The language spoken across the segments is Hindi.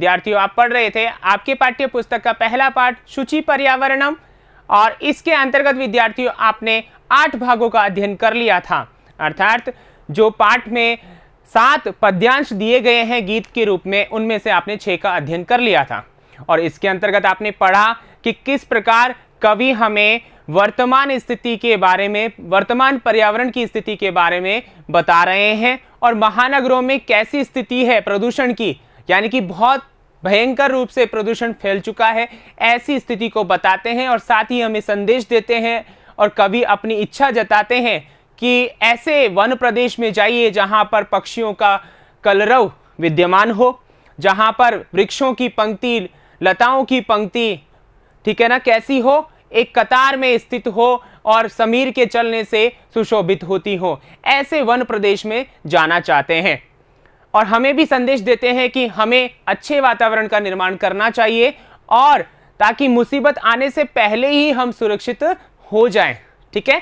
विद्यार्थियों, आप पढ़ रहे थे आपके पाठ्य पुस्तक का पहला पाठ शुचि पर्यावरणम, और इसके अंतर्गत विद्यार्थियों आपने 8 भागों का अध्ययन कर लिया था। अर्थात जो पाठ में 7 पद्यांश दिए गए हैं गीत के रूप में, उनमें से आपने 6 का अध्ययन कर लिया था। और इसके अंतर्गत आपने पढ़ा कि किस प्रकार कवि हमें वर्तमान स्थिति के बारे में, वर्तमान पर्यावरण की स्थिति के बारे में बता रहे हैं, और महानगरों में कैसी स्थिति है प्रदूषण की, यानी कि बहुत भयंकर रूप से प्रदूषण फैल चुका है, ऐसी स्थिति को बताते हैं और साथ ही हमें संदेश देते हैं। और कवि अपनी इच्छा जताते हैं कि ऐसे वन प्रदेश में जाइए जहां पर पक्षियों का कलरव विद्यमान हो, जहां पर वृक्षों की पंक्ति, लताओं की पंक्ति, ठीक है ना, कैसी हो, एक कतार में स्थित हो और समीर के चलने से सुशोभित होती हो, ऐसे वन प्रदेश में जाना चाहते हैं। और हमें भी संदेश देते हैं कि हमें अच्छे वातावरण का निर्माण करना चाहिए, और ताकि मुसीबत आने से पहले ही हम सुरक्षित हो जाएं। ठीक है,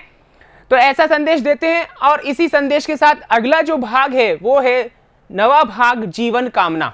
तो ऐसा संदेश देते हैं। और इसी संदेश के साथ अगला जो भाग है वो है नवा भाग, जीवन कामना।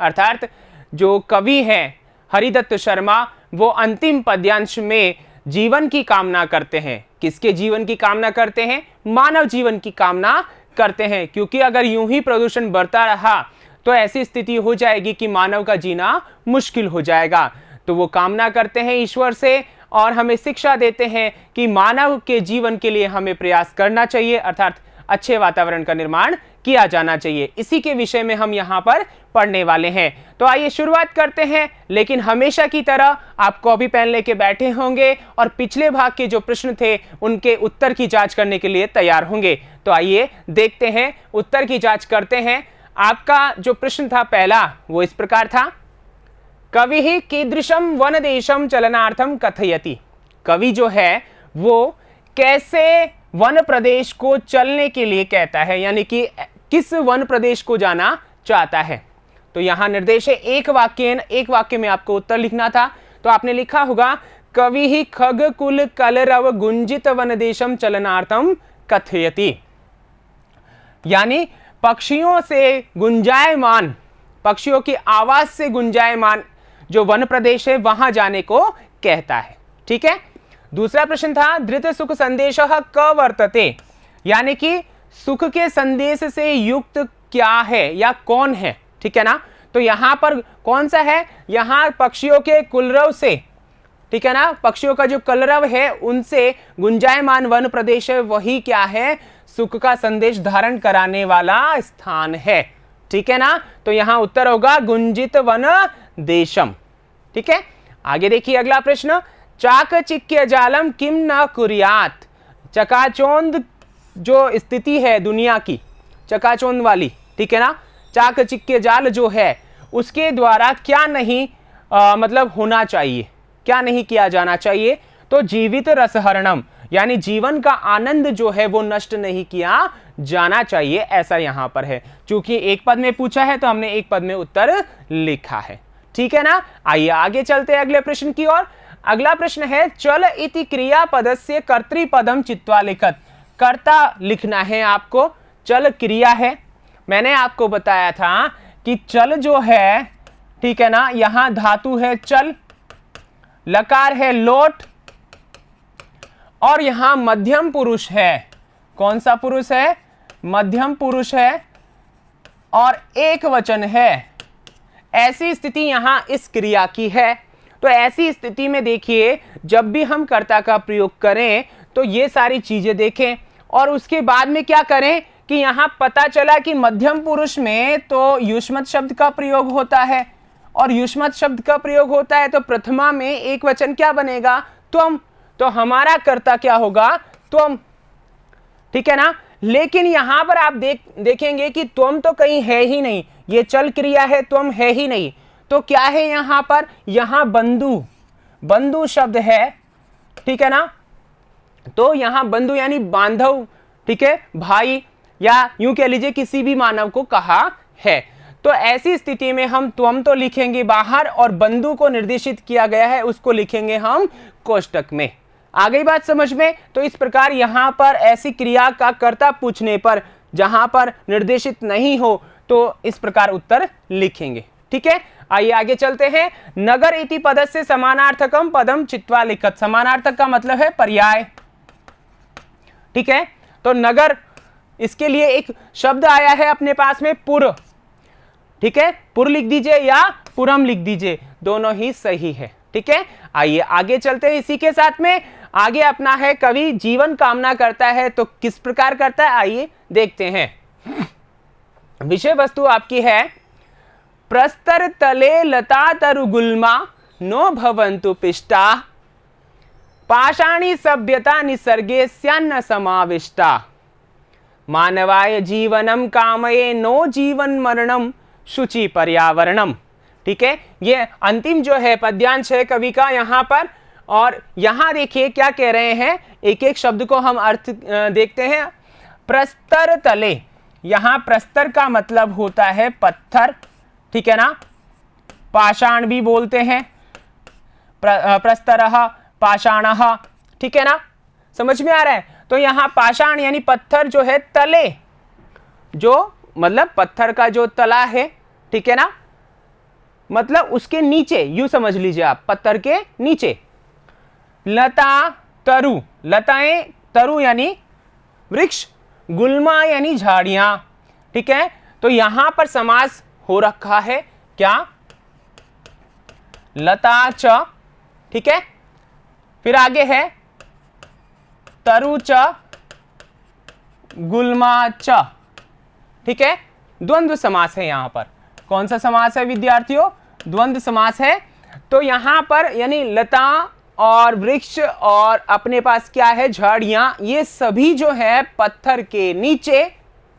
अर्थात जो कवि हैं हरिदत्त शर्मा, वो अंतिम पद्यांश में जीवन की कामना करते हैं। किसके जीवन की कामना करते हैं? मानव जीवन की कामना करते हैं, क्योंकि अगर यूं ही प्रदूषण बढ़ता रहा तो ऐसी स्थिति हो जाएगी कि मानव का जीना मुश्किल हो जाएगा। तो वो कामना करते हैं ईश्वर से और हमें शिक्षा देते हैं कि मानव के जीवन के लिए हमें प्रयास करना चाहिए, अर्थात अच्छे वातावरण का निर्माण किया जाना चाहिए। इसी के विषय में हम यहाँ पर पढ़ने वाले हैं। तो आइए शुरुआत करते हैं। लेकिन हमेशा की तरह आप कॉपी पेन लेके बैठे होंगे और पिछले भाग के जो प्रश्न थे उनके उत्तर की जांच करने के लिए तैयार होंगे। तो आइए देखते हैं, उत्तर की जांच करते हैं। आपका जो प्रश्न था पहला, वो इस प्रकार था, कवि ही कीदृशम वन देशम चलनार्थम कथयति। कवि जो है वो कैसे वन प्रदेश को चलने के लिए कहता है, यानी कि किस वन प्रदेश को जाना चाहता है। तो यहां निर्देश है एक वाक्य में आपको उत्तर लिखना था। तो आपने लिखा होगा, कवि ही खग कुल कलरव गुंजित वन देशम चलनार्थम कथयति, यानी पक्षियों से गुंजायमान, पक्षियों की आवाज से गुंजायमान जो वन प्रदेश है वहां जाने को कहता है। ठीक है, दूसरा प्रश्न था, धृत सुख संदेश क वर्तते, यानी कि सुख के संदेश से युक्त क्या है या कौन है। ठीक है ना, तो यहां पर कौन सा है, यहां पक्षियों के कुलरव से, ठीक है ना, पक्षियों का जो कलरव है उनसे गुंजायमान वन प्रदेश है, वही क्या है, सुख का संदेश धारण कराने वाला स्थान है। ठीक है ना, तो यहां उत्तर होगा गुंजित वन देशम। ठीक है, आगे देखिए अगला प्रश्न, चाकचिक्य जालम किम न कुर्यात। चकाचौंध जो स्थिति है दुनिया की, चकाचौंध वाली, ठीक है ना, चाकचिक्य जाल जो है उसके द्वारा क्या नहीं मतलब होना चाहिए, क्या नहीं किया जाना चाहिए। तो जीवित रसहरणम, यानी जीवन का आनंद जो है वो नष्ट नहीं किया जाना चाहिए, ऐसा यहां पर है। चूंकि एक पद में पूछा है तो हमने एक पद में उत्तर लिखा है। ठीक है ना, आइए आगे चलते हैं अगले प्रश्न की ओर। अगला प्रश्न है, चल इति क्रियापदस्य कर्तृपदम चित्वा लिखत। कर्ता लिखना है आपको, चल क्रिया है। मैंने आपको बताया था कि चल जो है, ठीक है ना, यहां धातु है चल, लकार है लोट, और यहां मध्यम पुरुष है। कौन सा पुरुष है? मध्यम पुरुष है, और एक वचन है। ऐसी स्थिति यहां इस क्रिया की है। तो ऐसी स्थिति में देखिए, जब भी हम कर्ता का प्रयोग करें तो ये सारी चीजें देखें, और उसके बाद में क्या करें कि यहां पता चला कि मध्यम पुरुष में तो युष्मत शब्द का प्रयोग होता है, और युष्मत शब्द का प्रयोग होता है तो प्रथमा में एक वचन क्या बनेगा? त्वम। तो हमारा कर्ता क्या होगा? त्वम। ठीक है ना, लेकिन यहां पर आप देखेंगे कि त्वम तो कहीं है ही नहीं, ये चल क्रिया है, त्वम है ही नहीं। तो क्या है यहां पर? यहां बंधु, बंधु शब्द है। ठीक है ना, तो यहां बंधु यानी बांधव, ठीक है, भाई, या यूं कह लीजिए किसी भी मानव को कहा है। तो ऐसी स्थिति में हम त्वम तो लिखेंगे बाहर, और बंधु को निर्देशित किया गया है उसको लिखेंगे हम कोष्टक में। आ गई बात समझ में? तो इस प्रकार यहां पर ऐसी क्रिया का कर्ता पूछने पर जहां पर निर्देशित नहीं हो तो इस प्रकार उत्तर लिखेंगे। ठीक है, आइए आगे चलते हैं। नगर इति पदस्य समानार्थकम पदम चित्वा लिखत। समानार्थक का मतलब है पर्याय, ठीक है। तो नगर, इसके लिए एक शब्द आया है अपने पास में पुर, ठीक है। पुर लिख दीजिए या पुरम लिख दीजिए, दोनों ही सही है, ठीक है। आइए आगे चलते हैं। इसी के साथ में आगे अपना है कवि जीवन कामना करता है, तो किस प्रकार करता है आइए देखते हैं। विषय वस्तु आपकी है प्रस्तर तले लता तरु गुल्मा नो भवन्तु पिष्टा पाषाणी सभ्यता निसर्गे स्यान्न समाविष्टा मानवाय जीवनम कामये नो जीवन मरणम शुचि पर्यावरणम, ठीक है। ये अंतिम जो है पद्यांश है कवि का यहाँ पर। और यहाँ देखिए क्या कह रहे हैं, एक एक शब्द को हम अर्थ देखते हैं। प्रस्तर तले, यहाँ प्रस्तर का मतलब होता है पत्थर, ठीक है ना। पाषाण भी बोलते हैं, प्रस्तरः पाषाणः, ठीक है ना, समझ में आ रहा है। तो यहाँ पाषाण यानी पत्थर जो है, तले जो मतलब पत्थर का जो तला है, ठीक है ना, मतलब उसके नीचे, यूं समझ लीजिए आप, पत्थर के नीचे। लता तरु, लताएं, तरु यानी वृक्ष, गुल्मा यानी झाड़ियां, ठीक है। तो यहां पर समास हो रखा है क्या, लता च, ठीक है। फिर आगे है तरु च गुल्मा च, ठीक है। द्वंद्व समास है यहां पर। कौन सा समास है विद्यार्थियों, द्वंद्व समास है। तो यहां पर यानी लता और वृक्ष और अपने पास क्या है, झाड़ियां, ये सभी जो है पत्थर के नीचे,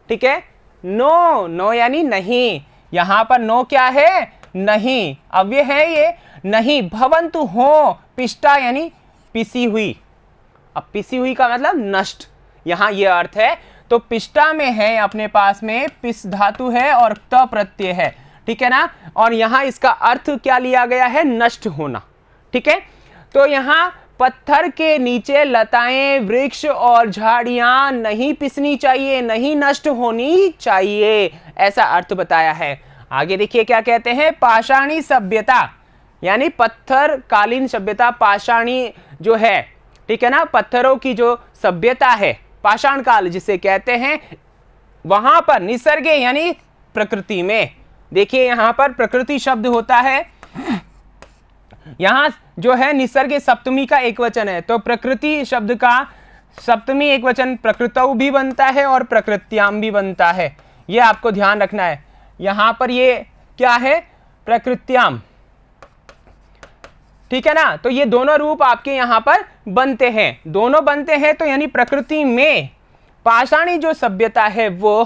ठीक है। नो, नो यानी नहीं, यहां पर नो क्या है, नहीं, अव्यय है ये, नहीं। भवन्तु हो, पिष्टा यानी पिसी हुई। अब पिसी हुई का मतलब नष्ट, यहां ये अर्थ है। तो पिष्टा में है अपने पास में पिस धातु है और त प्रत्यय है, ठीक है ना। और यहां इसका अर्थ क्या लिया गया है, नष्ट होना, ठीक है। तो यहां पत्थर के नीचे लताएं, वृक्ष और झाड़ियां नहीं पिसनी चाहिए, नहीं नष्ट होनी चाहिए, ऐसा अर्थ बताया है। आगे देखिए क्या कहते हैं, पाषाणी सभ्यता यानी पत्थर कालीन सभ्यता, पाषाणी जो है, ठीक है ना, पत्थरों की जो सभ्यता है, पाषाण काल जिसे कहते हैं, वहां पर निसर्गे यानी प्रकृति में। देखिए यहां पर प्रकृति शब्द होता है, यहां जो है निसर्गे सप्तमी का एक वचन है, तो प्रकृति शब्द का सप्तमी एक वचन प्रकृतौ भी बनता है और प्रकृत्याम भी बनता है, यह आपको ध्यान रखना है। यहां पर ये क्या है, प्रकृत्याम, ठीक है ना। तो ये दोनों रूप आपके यहां पर बनते हैं, दोनों बनते हैं। तो यानी प्रकृति में पाषाणी जो सभ्यता है वो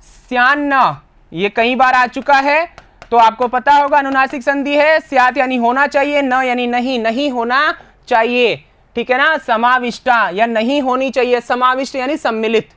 स्यान्न, ये कई बार आ चुका है, तो आपको पता होगा अनुनासिक संधि है, स्यात् यानी होना चाहिए, न यानी नहीं, नहीं होना चाहिए, ठीक है ना। समाविष्टा या नहीं होनी चाहिए, समाविष्ट यानी सम्मिलित,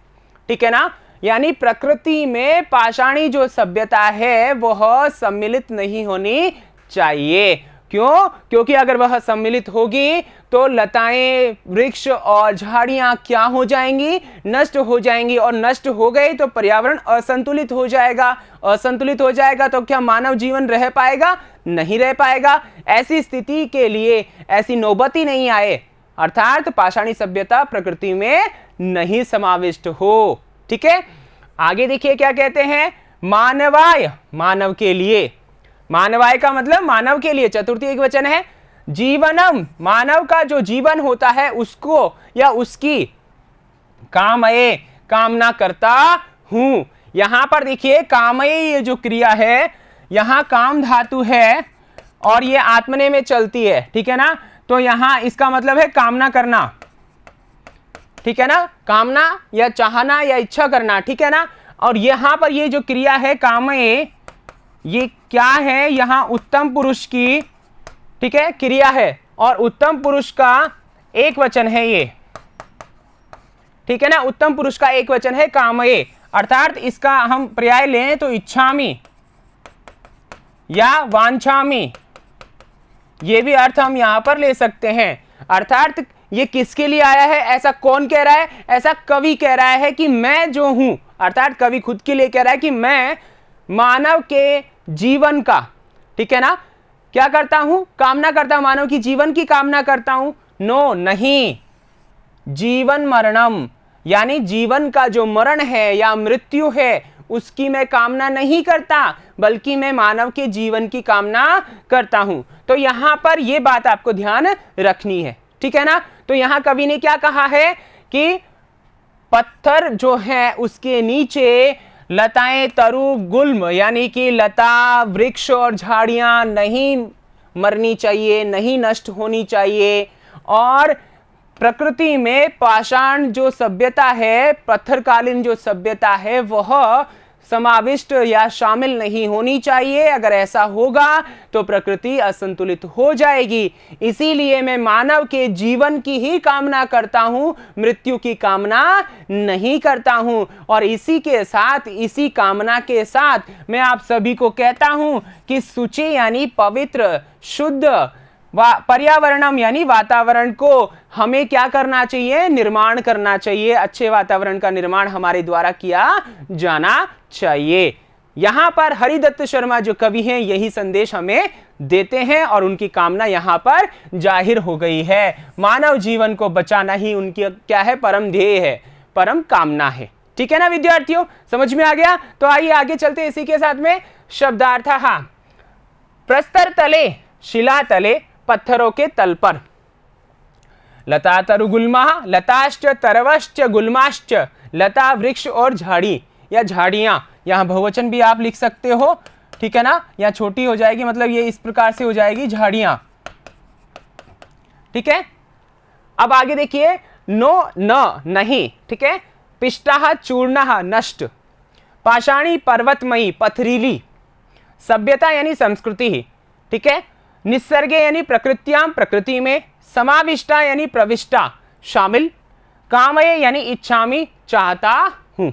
ठीक है ना। यानी प्रकृति में पाषाणी जो सभ्यता है वह सम्मिलित नहीं होनी चाहिए। क्यों, क्योंकि अगर वह सम्मिलित होगी तो लताएं, वृक्ष और झाड़ियां क्या हो जाएंगी, नष्ट हो जाएंगी, और नष्ट हो गई तो पर्यावरण असंतुलित हो जाएगा। असंतुलित हो जाएगा तो क्या मानव जीवन रह पाएगा, नहीं रह पाएगा। ऐसी स्थिति के लिए ऐसी नौबत ही नहीं आए, अर्थात पाषाणी सभ्यता प्रकृति में नहीं समाविष्ट हो, ठीक है। आगे देखिए क्या कहते हैं, मानवाय, मानव के लिए, मानवाय का मतलब मानव के लिए, चतुर्थी एक वचन है। जीवनम, मानव का जो जीवन होता है उसको या उसकी, कामये, कामना करता हूं। यहां पर देखिए कामये ये जो क्रिया है, यहां काम धातु है और ये आत्मने में चलती है, ठीक है ना। तो यहां इसका मतलब है कामना करना, ठीक है ना, कामना या चाहना या इच्छा करना, ठीक है ना। और यहां पर ये जो क्रिया है कामये, ये क्या है, यहां उत्तम पुरुष की, ठीक है, क्रिया है, और उत्तम पुरुष का एक वचन है ये, ठीक है ना। उत्तम पुरुष का एक वचन है कामये, अर्थात इसका हम पर्याय लें तो इच्छामि या वांछामि, ये भी अर्थ हम यहां पर ले सकते हैं। अर्थात ये किसके लिए आया है, ऐसा कौन कह रहा है, ऐसा कवि कह रहा है कि मैं जो हूं, अर्थात कवि खुद के लिए कह रहा है कि मैं मानव के जीवन का, ठीक है ना। क्या करता हूं, कामना करता हूं, मानव की जीवन की कामना करता हूं, नो नहीं, जीवन मरणम यानी जीवन का जो मरण है या मृत्यु है उसकी मैं कामना नहीं करता, बल्कि मैं मानव के जीवन की कामना करता हूं। तो यहां पर यह बात आपको ध्यान रखनी है, ठीक है ना। तो यहां कवि ने क्या कहा है कि पत्थर जो है उसके नीचे लताएं तरु गुल्म यानी कि लता वृक्ष और झाड़ियां नहीं मरनी चाहिए, नहीं नष्ट होनी चाहिए, और प्रकृति में पाषाण जो सभ्यता है, पत्थरकालीन जो सभ्यता है वह समाविष्ट या शामिल नहीं होनी चाहिए। अगर ऐसा होगा तो प्रकृति असंतुलित हो जाएगी। इसीलिए मैं मानव के जीवन की ही कामना करता हूं, मृत्यु की कामना नहीं करता हूं। और इसी के साथ, इसी कामना के साथ मैं आप सभी को कहता हूं कि शुचि यानी पवित्र, शुद्ध पर्यावरणम यानी वातावरण को हमें क्या करना चाहिए, निर्माण करना चाहिए। अच्छे वातावरण का निर्माण हमारे द्वारा किया जाना चाहिए। यहां पर हरिदत्त शर्मा जो कवि हैं यही संदेश हमें देते हैं और उनकी कामना यहां पर जाहिर हो गई है। मानव जीवन को बचाना ही उनकी क्या है, परम ध्येय है, परम कामना है। ठीक है ना विद्यार्थियों, समझ में आ गया। तो आइए आगे चलते इसी के साथ में शब्दार्थ। हाँ, प्रस्तर तले, शिला तले, पत्थरों के तल पर, लता तरु गुल्मा, लताश्च तरवश्च गुल्माश्च, लता वृक्ष और झाड़ी या झाड़ियां, यहां बहुवचन भी आप लिख सकते हो, ठीक है ना। यहां छोटी हो जाएगी, मतलब ये इस प्रकार से हो जाएगी झाड़ियां, ठीक है। अब आगे देखिए, नो न नहीं, ठीक है। पिष्टा चूर्ण नष्ट, पाषाणी पर्वतमयी पथरीली, सभ्यता यानी संस्कृति ही, ठीक है। निसर्गे यानी प्रकृत्याम प्रकृति में, समाविष्टा यानी प्रविष्टा शामिल, कामये यानी इच्छामी चाहता हूं,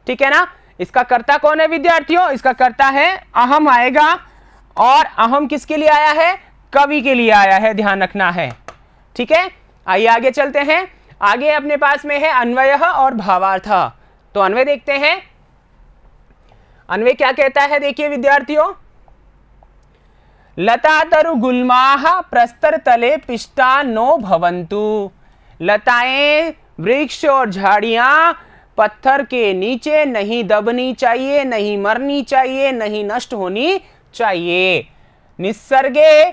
ठीक है ना। इसका कर्ता कौन है विद्यार्थियों, इसका कर्ता है अहम आएगा, और अहम किसके लिए आया है, कवि के लिए आया है, ध्यान रखना है, ठीक है। आइए आगे चलते हैं। आगे अपने पास में है अन्वय और भावार्थ। तो अन्वय देखते हैं, अन्वय क्या कहता है, देखिए विद्यार्थियों, लता तरु गुल्माः प्रस्तर तले पिष्टा नो भवन्तु, लताएं वृक्ष और झाड़ियां पत्थर के नीचे नहीं दबनी चाहिए, नहीं मरनी चाहिए, नहीं नष्ट होनी चाहिए। निसर्गे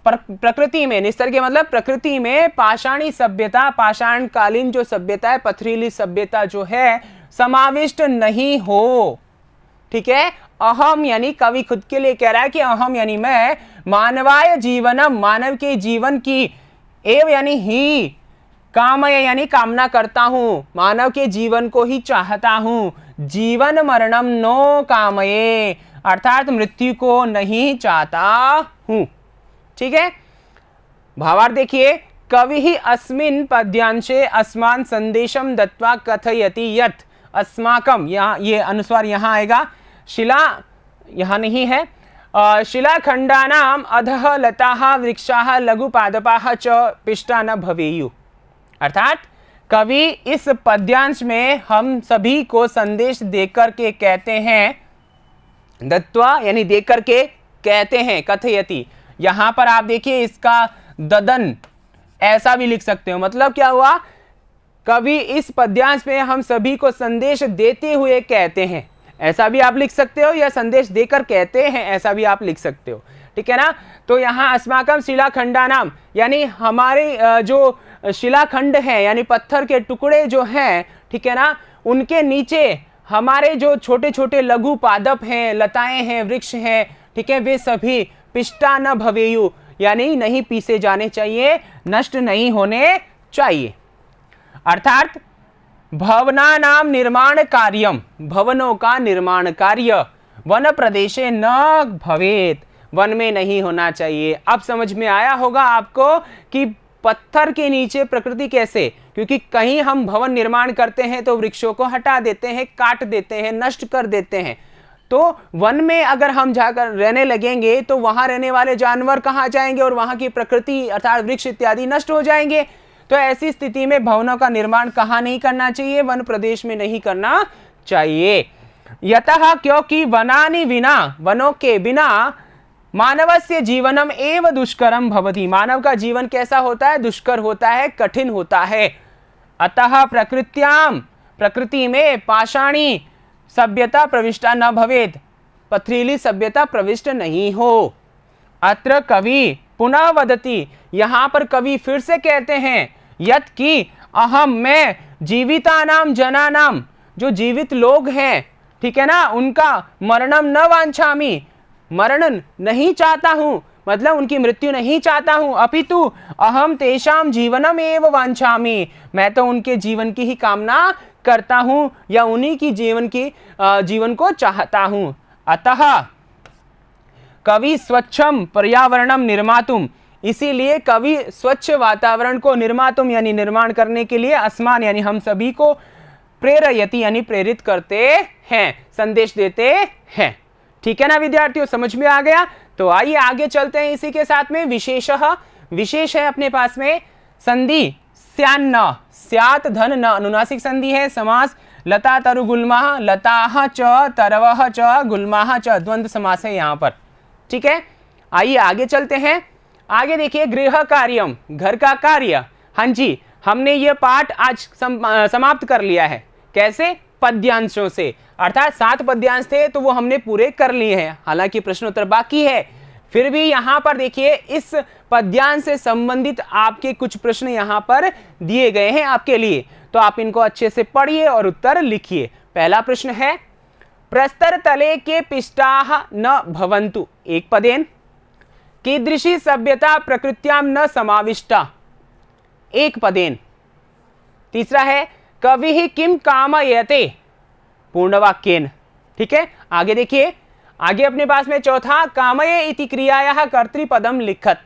प्रकृति में, निसर्गे मतलब प्रकृति में, पाषाणी सभ्यता, पाषाण कालीन जो सभ्यता है, पथरीली सभ्यता जो है, समाविष्ट नहीं हो, ठीक है। अहम यानी कवि खुद के लिए कह रहा है कि अहम यानी मैं, मानवाय जीवनम मानव के जीवन की, एव यानी ही, कामय यानी कामना करता हूं, मानव के जीवन को ही चाहता हूं, जीवन मरणम नो कामये अर्थात मृत्यु को नहीं चाहता हूं, ठीक है। भावार्थ देखिए, कवि ही अस्मिन् पद्यांशे अस्मान संदेशम दत्वा कथयति यत् अस्माकम, यहाँ ये अनुस्वार यहाँ आएगा, शिला यहाँ नहीं है, शिलाखंडानाम अधः लताः वृक्षाः लघु पादपाः च पिष्टा न भवेयु, अर्थात कवि इस पद्यांश में हम सभी को संदेश देकर के कहते हैं, दत्वा यानी देकर के कहते हैं, कथयति, यहां पर आप देखिए इसका ददन ऐसा भी लिख सकते हो, मतलब क्या हुआ, कवि इस पद्यांश में हम सभी को संदेश देते हुए कहते हैं, ऐसा भी आप लिख सकते हो, या संदेश देकर कहते हैं ऐसा भी आप लिख सकते हो, ठीक है ना। तो यहाँ अस्माकम शिलाखंडानाम यानी हमारे जो शिलाखंड है यानी पत्थर के टुकड़े जो हैं, ठीक है ना, उनके नीचे हमारे जो छोटे छोटे लघु पादप हैं, लताएं हैं, वृक्ष हैं, ठीक है, वे सभी पिष्टा न भवेयु यानी नहीं पीसे जाने चाहिए, नष्ट नहीं होने चाहिए। अर्थात भवना नाम निर्माण कार्यम, भवनों का निर्माण कार्य वन प्रदेशे न भवेत, वन में नहीं होना चाहिए। अब समझ में आया होगा आपको कि पत्थर के नीचे प्रकृति कैसे, क्योंकि कहीं हम भवन निर्माण करते हैं तो वृक्षों को हटा देते हैं, काट देते हैं, नष्ट कर देते हैं। तो वन में अगर हम जाकर रहने लगेंगे तो वहां रहने वाले जानवर कहाँ जाएंगे और वहां की प्रकृति अर्थात वृक्ष इत्यादि नष्ट हो जाएंगे। तो ऐसी स्थिति में भवनों का निर्माण कहाँ नहीं करना चाहिए, वन प्रदेश में नहीं करना चाहिए। यतः क्योंकि वनानि विना, वनों के बिना मानवस्य जीवनम एव दुष्करम भवति, मानव का जीवन कैसा होता है? दुष्कर होता है, कठिन होता है। अतः प्रकृत्याम, प्रकृति में पाषाणी सभ्यता प्रविष्टा न भवेत, पथरीली सभ्यता प्रविष्ट नहीं हो। अत्र कवि पुनः वदति, यहाँ पर कवि फिर से कहते हैं, यत कि अहम, मैं, जीवितानाम जनानाम, जो जीवित लोग हैं, ठीक है ना, उनका मरणम न वांछामि, मरण नहीं चाहता हूं, मतलब उनकी मृत्यु नहीं चाहता हूं, अपितु अहम तेषाम जीवनम एव वांछामि, मैं तो उनके जीवन की ही कामना करता हूं या उन्हीं की जीवन को चाहता हूं। अतः कवि स्वच्छम पर्यावरणम निर्मातुम, इसीलिए कवि स्वच्छ वातावरण को निर्मातुम यानी निर्माण करने के लिए अस्मान यानी हम सभी को प्रेरयति यानी प्रेरित करते हैं, संदेश देते हैं। ठीक है ना विद्यार्थियों, समझ में आ गया? तो आइए आगे चलते हैं इसी के साथ में। विशेषः, विशेष है अपने पास में संधि स्यान्न, स्यात धन न, अनुनासिक संधि है। समास लता तरु गुल्माः, लताः च तरवः च गुल्माः च, द्वंद्व समास है यहाँ पर। ठीक है, आइए आगे चलते हैं। आगे देखिए, गृह कार्यम, घर का कार्य। हाँ जी, हमने ये पाठ आज समाप्त कर लिया है। कैसे? पद्यांशों से, अर्थात 7 पद्यांश थे तो वो हमने पूरे कर लिए हैं, हालांकि प्रश्नोत्तर बाकी है। फिर भी यहाँ पर देखिए, इस पद्यांश से संबंधित आपके कुछ प्रश्न यहाँ पर दिए गए हैं आपके लिए, तो आप इनको अच्छे से पढ़िए और उत्तर लिखिए। पहला प्रश्न है, प्रस्तर तले के पिष्टाः न भवन्तु, एक पदेन, कीदृशी सभ्यता प्रकृत्याम न समाविष्टा, एक पदेन। तीसरा है, कविः किम कामयते, पूर्णवाक्येन। ठीक है, आगे देखिए, आगे अपने पास में चौथा, कामये इति क्रियायाः कर्तृपदम लिखत।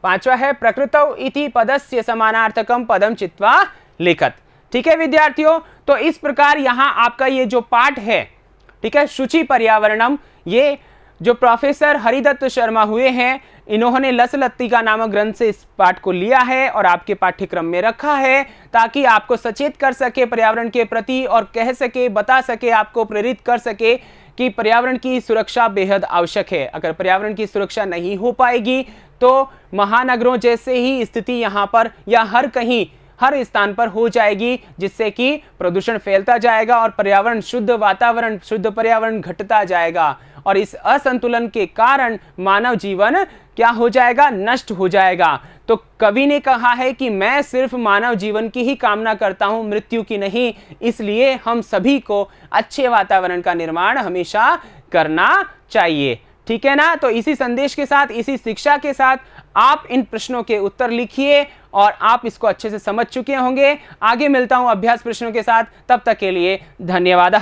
पांचवा है, प्रकृतौ इति पदस्य समानार्थकम पदम चित्वा लिखत। ठीक है विद्यार्थियों, तो इस प्रकार यहाँ आपका ये जो पाठ है, ठीक है, शुचि पर्यावरणम, ये जो प्रोफेसर हरिदत्त शर्मा हुए हैं, इन्होंने लस लत्तिका नामक ग्रंथ से इस पाठ को लिया है और आपके पाठ्यक्रम में रखा है, ताकि आपको सचेत कर सके पर्यावरण के प्रति और कह सके, बता सके, आपको प्रेरित कर सके कि पर्यावरण की सुरक्षा बेहद आवश्यक है। अगर पर्यावरण की सुरक्षा नहीं हो पाएगी तो महानगरों जैसे ही स्थिति यहाँ पर या हर कहीं, हर स्थान पर हो जाएगी, जिससे कि प्रदूषण फैलता जाएगा और पर्यावरण, शुद्ध वातावरण, शुद्ध पर्यावरण घटता जाएगा और इस असंतुलन के कारण मानव जीवन क्या हो जाएगा? नष्ट हो जाएगा। तो कवि ने कहा है कि मैं सिर्फ मानव जीवन की ही कामना करता हूं, मृत्यु की नहीं, इसलिए हम सभी को अच्छे वातावरण का निर्माण हमेशा करना चाहिए। ठीक है ना? तो इसी संदेश के साथ, इसी शिक्षा के साथ आप इन प्रश्नों के उत्तर लिखिए और आप इसको अच्छे से समझ चुके होंगे। आगे मिलता हूं अभ्यास प्रश्नों के साथ, तब तक के लिए धन्यवाद।